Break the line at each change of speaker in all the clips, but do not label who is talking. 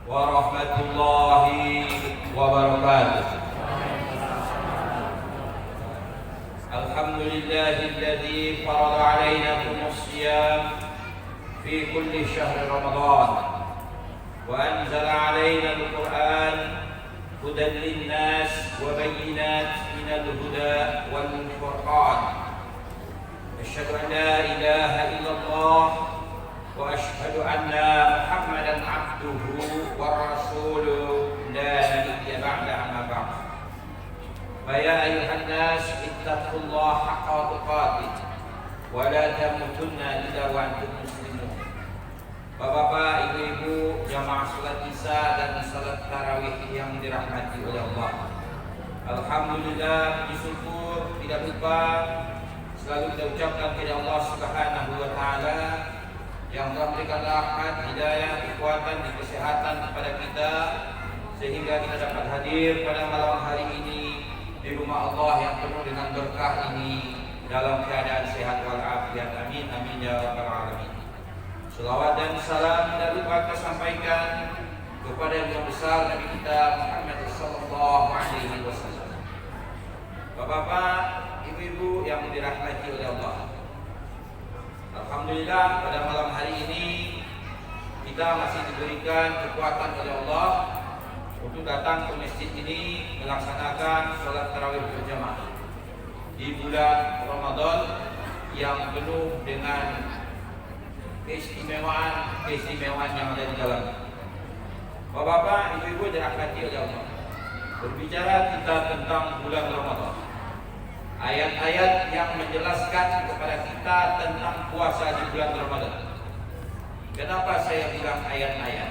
warahmatullahi wabarakatuh. Alhamdulillahilladzi farada alaina siyam fi kulli syahri Ramadan wa anzala alaina al-Qur'an hudan lin-nas wa bayyinat minal huda wal furqan. Asyhadu an la ilaha illallah wa asyhadu anna Muhammadan abduhu wa rasuluhu la nabiyya ba'da amma ba'd. Ya ayuhan nas ittaqullaha haqqa tuqatih wa la tamutunna illa wa antum muslimun. Bapak-bapak, ibu-ibu, jamaah salat Isya dan salat tarawih yang dirahmati oleh Allah. Alhamdulillah, puji syukur tidak lupa selalu kita ucapkan kepada Allah Subhanahu wa taala yang telah memberikan rahmat, hidayah, kekuatan, dan kesehatan kepada kita sehingga kita dapat hadir pada malam hari ini di rumah Allah yang penuh dengan berkah ini dalam keadaan sehat walafiat. Amin amin ya rabbal alamin. Selawat dan salam tidak lupa kita sampaikan kepada yang besar Nabi kita Muhammad sallallahu alaihi wasallam. Bapak-bapak, ibu-ibu yang dirahmati oleh Allah, alhamdulillah pada malam hari ini kita masih diberikan kekuatan oleh Allah untuk datang ke masjid ini melaksanakan sholat tarawih berjamaah di bulan Ramadan yang penuh dengan keistimewaan yang ada di dalamnya. Bapak-bapak, ibu-ibu dirahmati oleh Allah, berbicara kita tentang bulan Ramadan, ayat-ayat yang menjelaskan kepada kita tentang puasa di bulan Ramadan. Kenapa saya bilang ayat-ayat?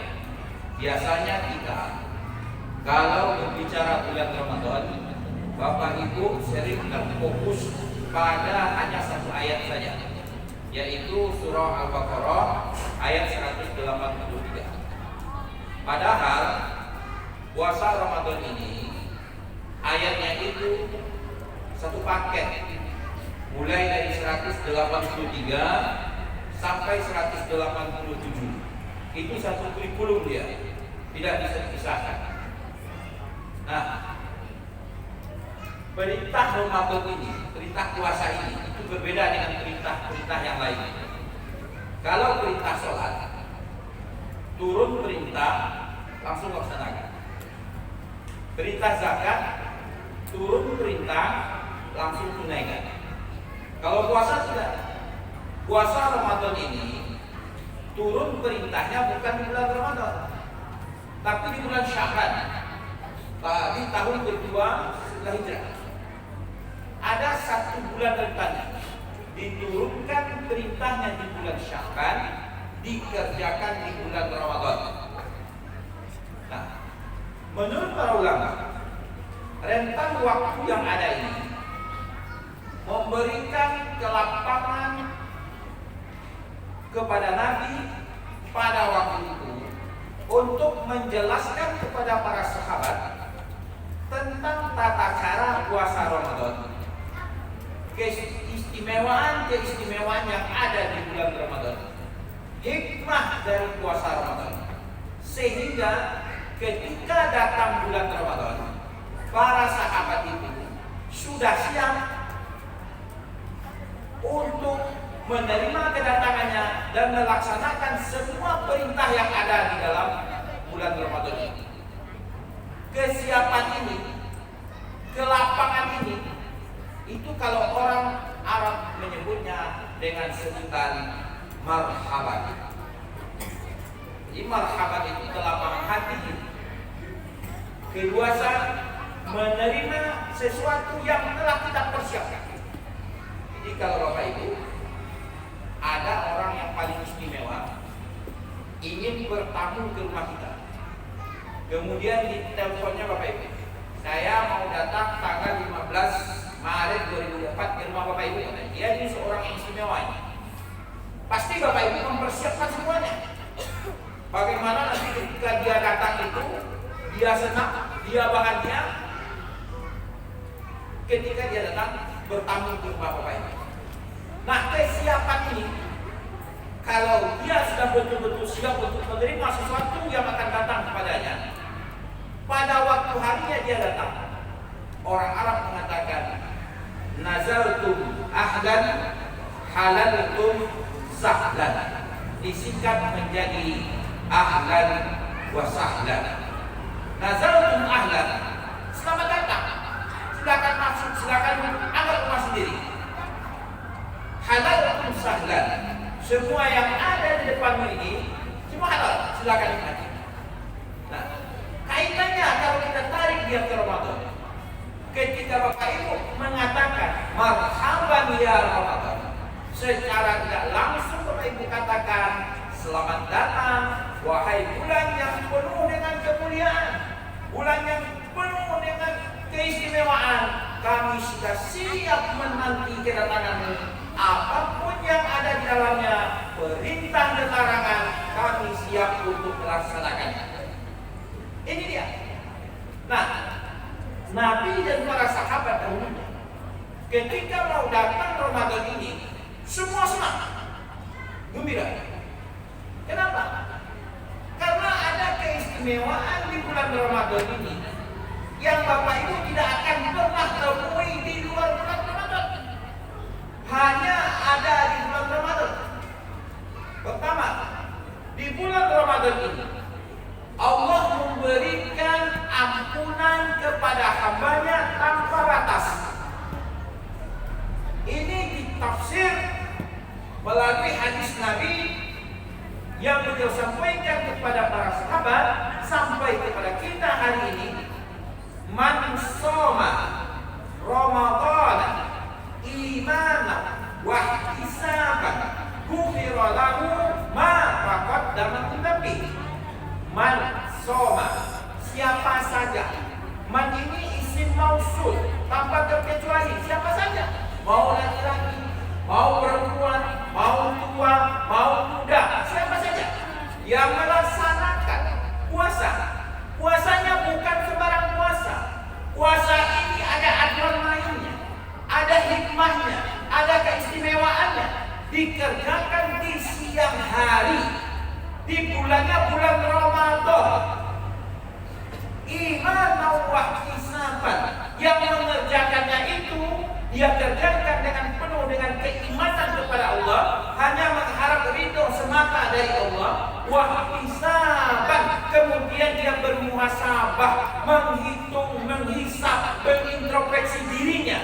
Biasanya kita kalau berbicara bulan Ramadan, Bapak Ibu sering terfokus pada hanya satu ayat saja, yaitu surah Al-Baqarah ayat 183. Padahal puasa Ramadan ini ayatnya itu satu paket, mulai dari 183 sampai 187. Itu satu kurikulum dia, tidak bisa dipisahkan. Nah, perintah Ramadan ini, perintah puasa ini itu berbeda dengan perintah-perintah yang lain. Kalau perintah sholat, turun perintah langsung laksanakan. Perintah zakat, turun perintah langsung tunaikan. Kalau puasa tidak. Puasa Ramadan ini turun perintahnya bukan di bulan Ramadan, tapi di bulan Sya'ban, di tahun kedua setelah hijrah. Ada satu bulan rentannya, diturunkan perintahnya di bulan Sya'ban, dikerjakan di bulan Ramadan. Nah, menurut para ulama, rentang waktu yang ada ini memberikan kelapangan kepada Nabi pada waktu itu untuk menjelaskan kepada para sahabat tentang tata cara puasa Ramadan, keistimewaan yang ada di bulan Ramadan, hikmah dari puasa Ramadan, sehingga ketika datang bulan Ramadan, para sahabat itu sudah siap untuk menerima kedatangannya dan melaksanakan semua perintah yang ada di dalam bulan Ramadan ini. Kesiapan ini, kelapangan ini, itu kalau orang Arab menyebutnya dengan sebutan marhaban. Jadi marhaban itu kelapangan hati, keluasan menerima sesuatu yang telah kita persiapkan. Jadi kalau Bapak Ibu ada orang yang paling istimewa ingin bertamu ke rumah kita, kemudian di teleponnya Bapak Ibu, saya mau datang tanggal 15 Maret 2004 ke rumah Bapak Ibu. Dia ini seorang yang istimewa. Pasti Bapak Ibu mempersiapkan semuanya. Bagaimana nanti ketika dia datang itu, dia senang, dia bahagia ketika dia datang bertamu ke rumah Bapak Ibu. Nah, kesiapan ini, kalau dia sudah betul-betul siap untuk menerima sesuatu yang akan datang kepada dia datang. Orang Arab mengatakan nazartum ahlan halaltum sahlan, disingkat menjadi ahlan wa sahlan. Nazartum ahlan, selamat datang, silakan masuk, silakan anggap rumah sendiri. Halaltum sahlan, semua yang ada di depanmu ini semua halal, silakan nikmati. Nah, kaitannya kalau kita tarik dia ke Ramadan, ketika Bapak Ibu mengatakan marhaban ya Ramadan, secara tidak langsung Bapak Ibu katakan selamat datang wahai bulan yang penuh dengan kemuliaan, bulan yang penuh dengan keistimewaan. Kami sudah siap menanti kedatanganmu. Apapun yang ada di dalamnya, perintah dan larangan, kami siap untuk melaksanakannya. Ini dia. Nah, Nabi dan para sahabat dahulu ketika mau datang Ramadan ini, semua senang, gembira. Kenapa? Karena ada keistimewaan di bulan Ramadan ini yang Bapak Ibu tidak akan pernah temui di luar bulan Ramadan. Hanya ada di bulan Ramadan. Pertama, di bulan Ramadan ini Allah memberikan ampunan kepada hambanya tanpa batas. Ini ditafsir melalui hadis Nabi yang beliau sampaikan kepada para sahabat sampai kepada kita hari ini. Man shoma Ramadan imanan wa ihtisaban ghufira lahu ma taqaddama min dhanbi. Man shoma, siapa saja. Man ini isim mausul tanpa terkecuali, siapa saja, mau laki-laki, mau perempuan, mau tua, mau muda, siapa saja yang melaksanakan puasa. Puasanya bukan sembarang puasa. Puasa ini ada aturan mainnya, ada hikmahnya, ada keistimewaannya. Dikerjakan di siang hari, di bulannya bulan Ramadan. Iman wa ihtisaban, yang mengerjakannya itu dia kerjakan dengan penuh dengan keimanan kepada Allah, hanya mengharap ridho semata dari Allah. Wa ihtisaban, kemudian dia bermuhasabah, menghitung, menghisap, mengintrospeksi dirinya,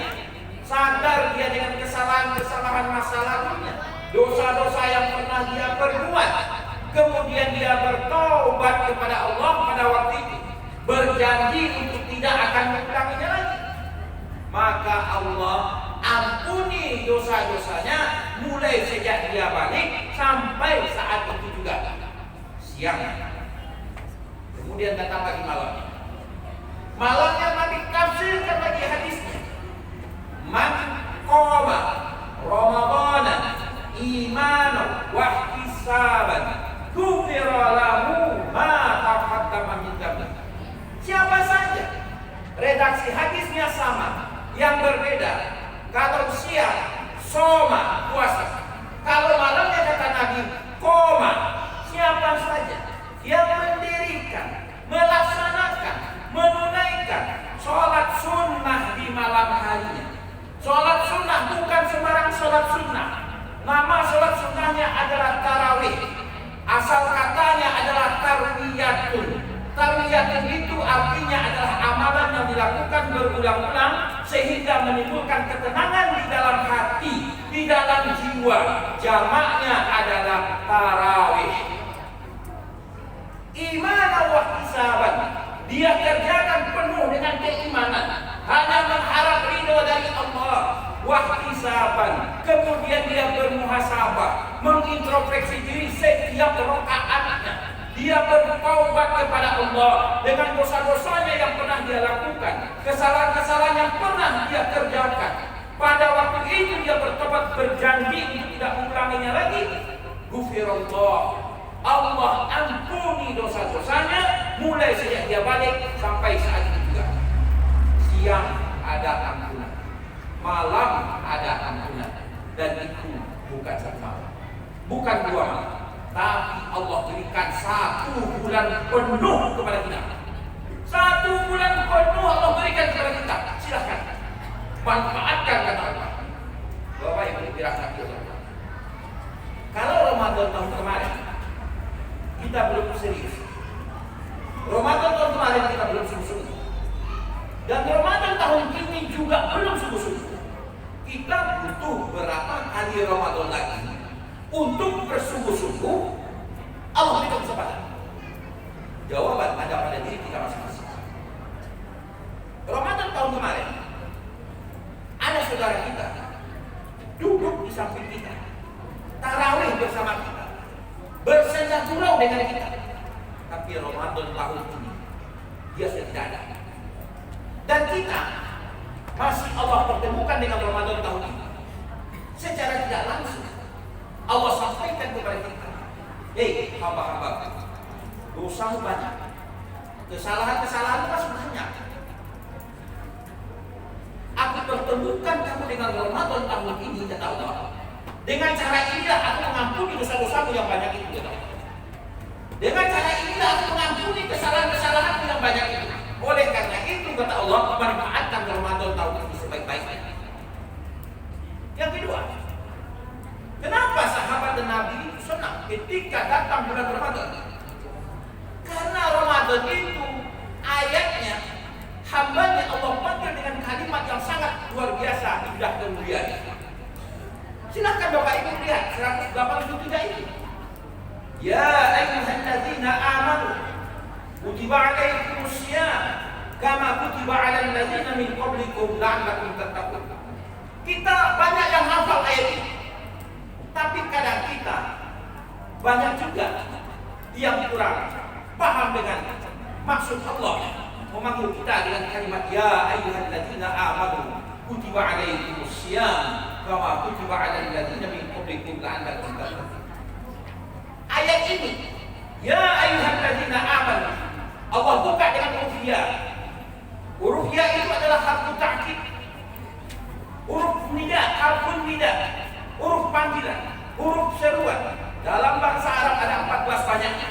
sadar dia dengan kesalahan-kesalahan masa lalunya, dosa-dosa yang pernah dia perbuat. Kemudian dia bertobat kepada Allah pada waktu itu, berjanji untuk tidak akan mengulanginya lagi. Maka Allah ampuni dosa-dosanya mulai sejak dia balik sampai saat itu juga siang. Kemudian datang lagi malamnya. Malamnya Nabi tafsirkan lagi hadisnya. Man qama Ramadan imanan wa ihtisaban ghufira lahu ma taqaddama min dhanbi. Siapa saja, redaksi hadisnya sama, yang berbeda. Kalau siang soma, puasa. Kalau malamnya kata Nabi koma, siapa saja yang mendirikan, melaksanakan, menunaikan sholat sunnah di malam harinya. Sholat sunnah bukan sembarang sholat sunnah. Nama sholat sunnahnya adalah tarawih. Asal katanya adalah tarwiyatun. Tarwiyatun itu artinya adalah amalan yang dilakukan berulang-ulang sehingga menimbulkan ketenangan di dalam hati, di dalam jiwa. Jamaknya adalah tarawih. Iman wa ihtisaban, dia kerjakan penuh dengan keimanan, hanya mengharap ridho dari Allah. Wa ihtisaban, kemudian dia bermuhasabah, mengintrospeksi diri setiap rakaatnya. Dia bertaubat kepada Allah dengan dosa-dosanya yang pernah dia lakukan, kesalahan-kesalahan yang pernah dia kerjakan. Pada waktu itu dia bertobat, berjanji untuk tidak mengulanginya lagi. Ghufirallah, Allah ampuni dosa-dosanya mulai sejak dia balik sampai saat itu juga. Siang ada ampunan, malam ada ampunan, dan itu bukan satu malam, bukan dua malam, tapi Allah berikan 1 bulan penuh kepada kita. 1 bulan penuh Allah berikan kepada kita, silahkan manfaatkan kata Allah. Bapak Ibu dirahmati Allah. Kalau Ramadan tahun kemarin kita belum serius, Ramadan tahun kemarin kita belum sungguh-sungguh, dan Ramadan tahun ini juga belum sungguh-sungguh, kita butuh berapa kali Ramadan lagi untuk bersungguh-sungguh? Allah berikan kesempatan. Jawaban ada pada diri kita masing-masing. Ramadan tahun kemarin ada saudara kita duduk di samping kita, tarawih bersama kita, bersenda gurau dengan kita. Tapi Ramadan tahun ini dia sudah tidak ada. Dan kita masih Allah pertemukan dengan Ramadan tahun ini. Secara tidak langsung Allah sampaikan kepada kita, hei hamba-hamba, dosamu banyak, kesalahan-kesalahanmu masih banyak. Aku pertemukan kamu dengan Ramadan tahun ini, kata Allah. Dengan cara inilah aku mengampuni dosa-dosamu yang banyak itu, kata Allah. Dengan cara inilah aku mengampuni kesalahan-kesalahanmu yang banyak itu. Oleh karena itu, kata Allah, manfaatkan Ramadan tahun ini sebaik-baiknya. Yang kedua, kenapa sahabat dan Nabi itu senang ketika datang bulan Ramadan? Karena Ramadan itu ayatnya, hambanya Allah panggil dengan kalimat yang sangat luar biasa, indah dan mulia. Silahkan Bapak Ibu lihat 183 ini. Ya ayyuhalladzina amanu kutiba alaikumusiyam kama kutiba alal ladzina min qablikum la'allakum tattaqun. Kita banyak yang hafal ayat ini, tapi kadang kita banyak juga yang kurang paham dengan maksud Allah memanggil kita dengan kalimat ya ayyuhalladzina amanu kutiba alaikumusiyam kama kutiba alal ladzina min qablikum la'allakum tattaqun. Ayat ini ya ayyuhalladzina amanu, Allah buka dengan huruf ya. Huruf ya itu adalah harfu ta'kid, huruf nida, harfun nida, huruf panggilan, huruf seruan. Dalam bahasa Arab ada 14 banyaknya.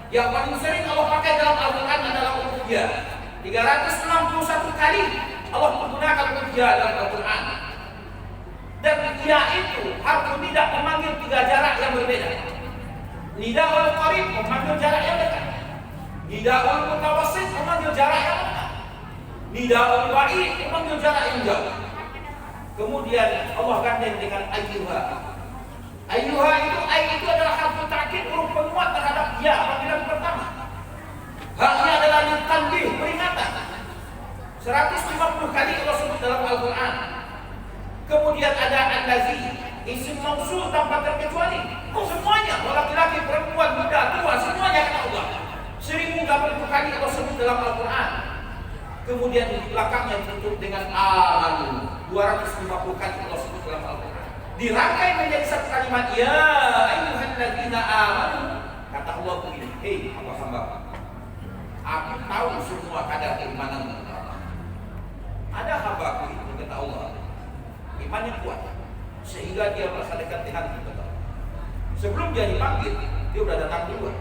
Yang paling sering Allah pakai dalam Al-Quran adalah huruf ya. 361 kali Allah menggunakan huruf ya dalam Al-Quran. Dan ya itu harfu nida memanggil 3 jarak yang berbeda. Nida al-qarib memanggil jarak yang dekat. Nida al-mutawassit memanggil jarak yang dekat. Nida al-ba'id memanggil jarak yang jauh. Kemudian Allah gandeng dengan ayyuha. Ayyuha itu adalah harfu ta'kid, huruf penguat terhadap ya panggilan pertama. Haknya adalah tanbih, peringatan. 150 kali Allah sebut dalam Al-Quran. Kemudian ada allazi, isim mausul tanpa terkecuali. Semuanya, laki-laki, perempuan, muda, tua, semuanya kata Allah. 1080 kali Allah sebut dalam Al-Quran. Kemudian di belakangnya ditutup dengan amanu. 250 kali Allah sebut dalam Al-Quran. Dirangkai menjadi satu kalimat ya ayyuhalladzina amanu. Kata Allah begini, hei hamba-hamba, aku tahu semua kadar keimananmu. Ada hambaku itu, kata Allah, imannya kuat sehingga dia merasa dekat dengan kita. Sebelum dia dipanggil, dia sudah datang duluan.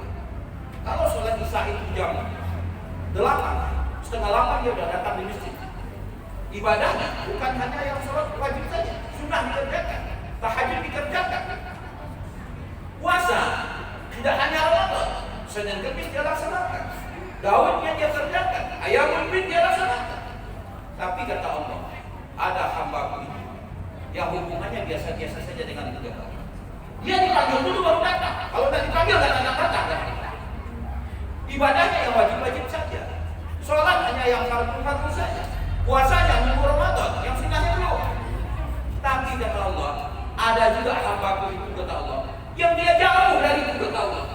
Kalau sholat isya itu jam 8, setengah 8 dia sudah datang di masjid. Ibadahnya bukan hanya yang sholat wajib saja, sunnah dikerjakan, tahajud dikerjakan. Puasa tidak hanya Ramadan, Senin Kemis dia laksanakan, Daudnya dia kerjakan, Ayamul Bid dia laksanakan. Tapi kata Allah, ada hamba ini yang hubungannya biasa-biasa saja dengan kita. Dia dipanggil dulu baru datang. Kalau tidak dipanggil tidak datang. Ibadahnya yang wajib-wajib saja. Sholat hanya yang fardu-fardu saja. Puasanya nunggu Ramadan, yang sunnahnya belum. Tapi kata Allah, ada juga hamba itu kata Allah, yang dia jauh dari itu kata Allah.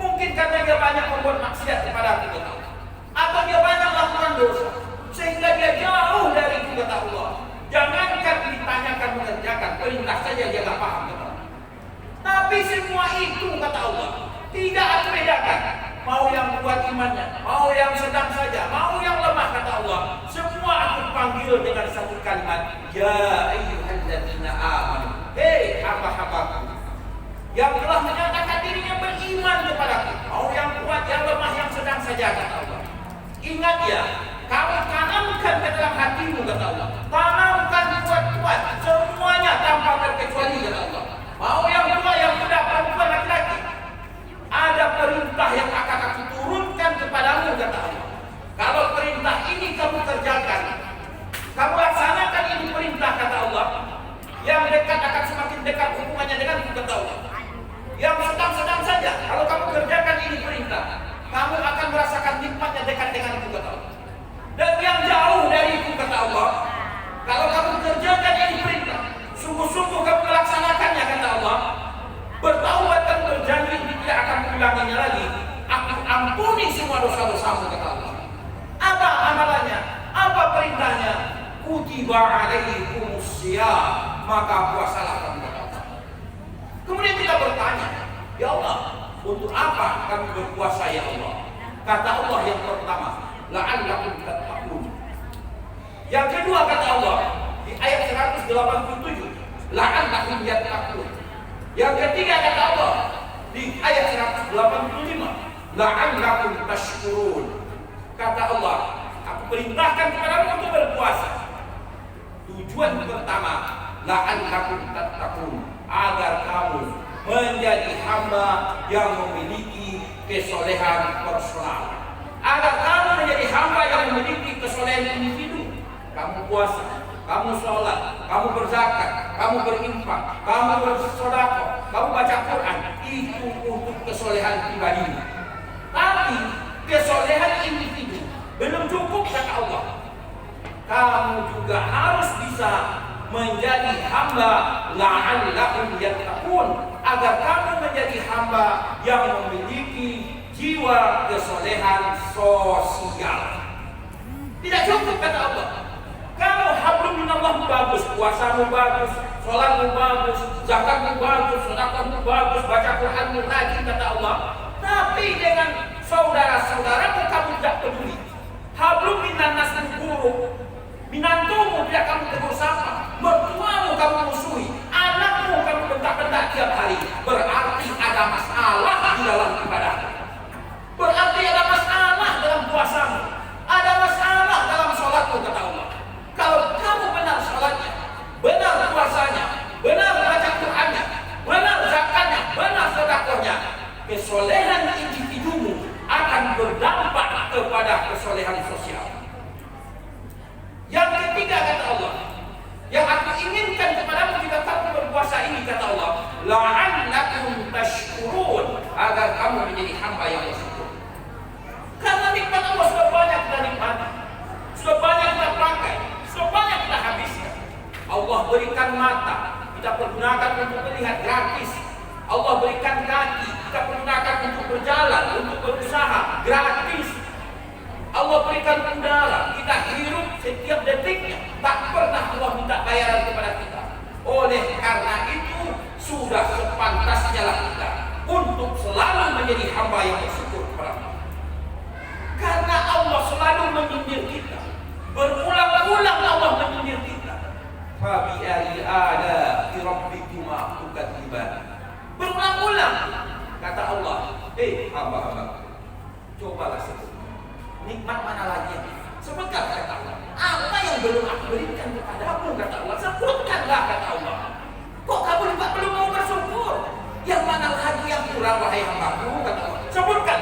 Mungkin karena dia banyak membuat maksiat kepada aku kata Allah, atau dia banyak melakukan dosa, sehingga dia jauh dari itu kata Allah. Jangankan ditanyakan mengerjakan, perintah saja dia tak paham kata Allah. Tapi semua itu kata Allah tidak aku bedakan. Mau yang kuat imannya, mau yang sedang saja, mau yang lemah kata Allah, semua aku panggil dengan satu kalimat, ya ayyuhalladzina amanu. Hei hamba-hambaku yang telah menyatakan dirinya beriman kepadaku, mau yang kuat, yang lemah, yang sedang saja kata Allah. Ingat ya, kamu tanamkan ke dalam hatimu, kata Allah. Tanamkan kuat-kuat, semuanya tanpa terkecuali, kata Allah. Mau yang tua, yang muda, perempuan, laki-laki, ada perintah yang akan aku turunkan kepadamu, kata Allah. Kalau perintah ini kamu kerjakan, kamu laksanakan ini perintah, kata Allah, yang dekat akan semakin dekat hubungannya denganku, kata Allah. Yang sedang-sedang saja, kalau kamu kerjakan ini perintah, kamu akan merasakan nikmatnya dekat denganku, kata Allah. Dan yang jauh dariku, kata Allah, kalau kamu kerjakan ini perintah, sungguh-sungguh kamu melaksanakannya, kata Allah, bertaubat dan berjanji tidak akan mengulanginya lagi, aku ampuni semua dosa-dosamu, kata Allah. Apa amalannya? Apa perintahnya? Kutiba alaikumusiyam, maka puasalah kamu, kata Allah. Kemudian kita bertanya, ya Allah, untuk apa kami berpuasa, ya Allah? Kata Allah yang pertama, la'allakum tattaqun. Yang kedua, kata Allah di ayat 187, la'allakum yattaqun. Yang ketiga, kata Allah di ayat 185, la'allakum tashkurun. Kata Allah, aku perintahkan kepadamu untuk berpuasa. Tujuan pertama, la'allakum tattaqun, agar kamu menjadi hamba yang memiliki kesolehan personal, agar kamu menjadi hamba yang memiliki kesolehan individu. Kamu puasa, kamu sholat, kamu berzakat, kamu berinfak, kamu bersedekah, kamu baca Quran, itu untuk kesolehan pribadi. Tapi kesolehan individu belum cukup, kata Allah. Kamu juga harus bisa menjadi hamba la'allakum yattaqun, agar kamu menjadi hamba yang memiliki jiwa kesolehan sosial. Tidak cukup, kata Allah. Kamu hablum minallah bagus, puasamu bagus, sholatmu bagus, zakatmu bagus, sedekahmu bagus, baca Quranmu rajin, kata Allah. Tapi dengan saudara-saudaramu kamu tidak peduli. Hablum minannas buruk, minantumu tidak kamu tegur sapa, mertuamu kamu musuhi, anakmu kamu bentak-bentak tiap hari. Berarti ada masalah di dalam ibadah. Berarti ada masalah dalam puasamu, ada masalah dalam sholatmu, kata Allah. Kalau kamu benar sholatnya, benar puasanya, benar baca Qur'annya, benar zakatnya, benar sedekahnya, kesolehan individumu akan berdampak kepada kesolehan sosial. Yang ketiga, kata Allah, yang aku inginkan kepadamu jika kamu berpuasa ini, kata Allah, la'allakum tashkurun, agar kamu menjadi hamba yang bersyukur. Karena nikmat Allah sudah banyak kita nikmati, sudah banyak kita pakai, sudah banyak kita habiskan. Allah berikan mata, kita pergunakan untuk melihat gratis. Allah berikan kaki, kita pergunakan untuk berjalan, untuk berusaha gratis. Allah berikan udara, kita hirup setiap detiknya, tak pernah Allah minta bayaran kepada kita. Oleh karena itu sudah sepantasnya lah kita untuk selalu menjadi hamba yang bersyukur kepada Allah. Karena Allah selalu menyindir kita, berulang-ulang Allah menyindir kita. Fabi ayyi ala'i rabbikuma tukadziban. Berulang-ulang kata Allah, hamba-hamba, cobalah sebut nikmat mana lagi yang sebutkan, kata Allah. Apa yang belum aku berikan kepadamu, kata Allah, sebutkanlah, kata Allah. Kok kamu juga belum mau bersyukur? Yang mana lagi yang kurang, wahai hambaku, kata Allah, sebutkan.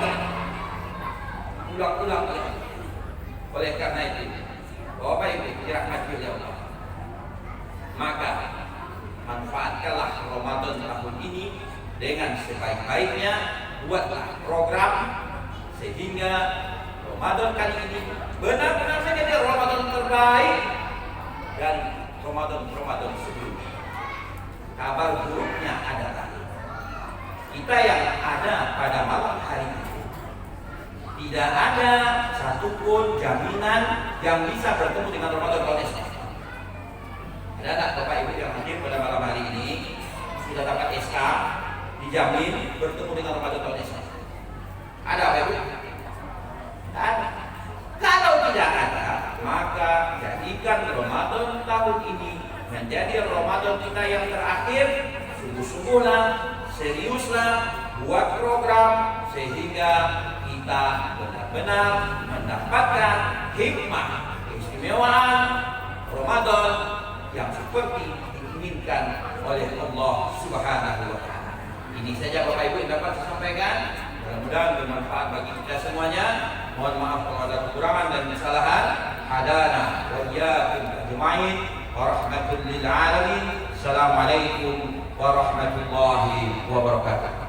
Ulang-ulang. Oleh karena itu, Bapak Ibu dirahmati oleh Allah, maka manfaatkanlah Ramadan tahun ini dengan sebaik-baiknya. Buatlah program sehingga Ramadan kali ini benar-benar menjadi Ramadan terbaik dan Ramadan sebelumnya. Kabar buruknya adalah kita yang ada pada malam hari ini tidak ada satupun jaminan yang bisa bertemu dengan Ramadan tahun esok. Ada tak Bapak Ibu yang hadir pada malam hari ini sudah dapat SK dijamin bertemu dengan Ramadan tahun esok? Ada Bapak Ibu? Ada. Kalau tidak ada, maka jadikan Ramadan tahun ini menjadi Ramadan kita yang terakhir. Sungguh-sungguhlah, seriuslah, buat program sehingga kita kita benar-benar mendapatkan hikmah keistimewaan Ramadan yang seperti diinginkan oleh Allah Subhanahu wa taala. Ini saja Bapak Ibu yang dapat saya sampaikan. Mudah-mudahan bermanfaat bagi kita semuanya. Mohon maaf kalau ada kekurangan dan kesalahan. Hadana wa iyyakum ajmain. Wa rahmatul lil alamin. Assalamualaikum warahmatullahi wabarakatuh.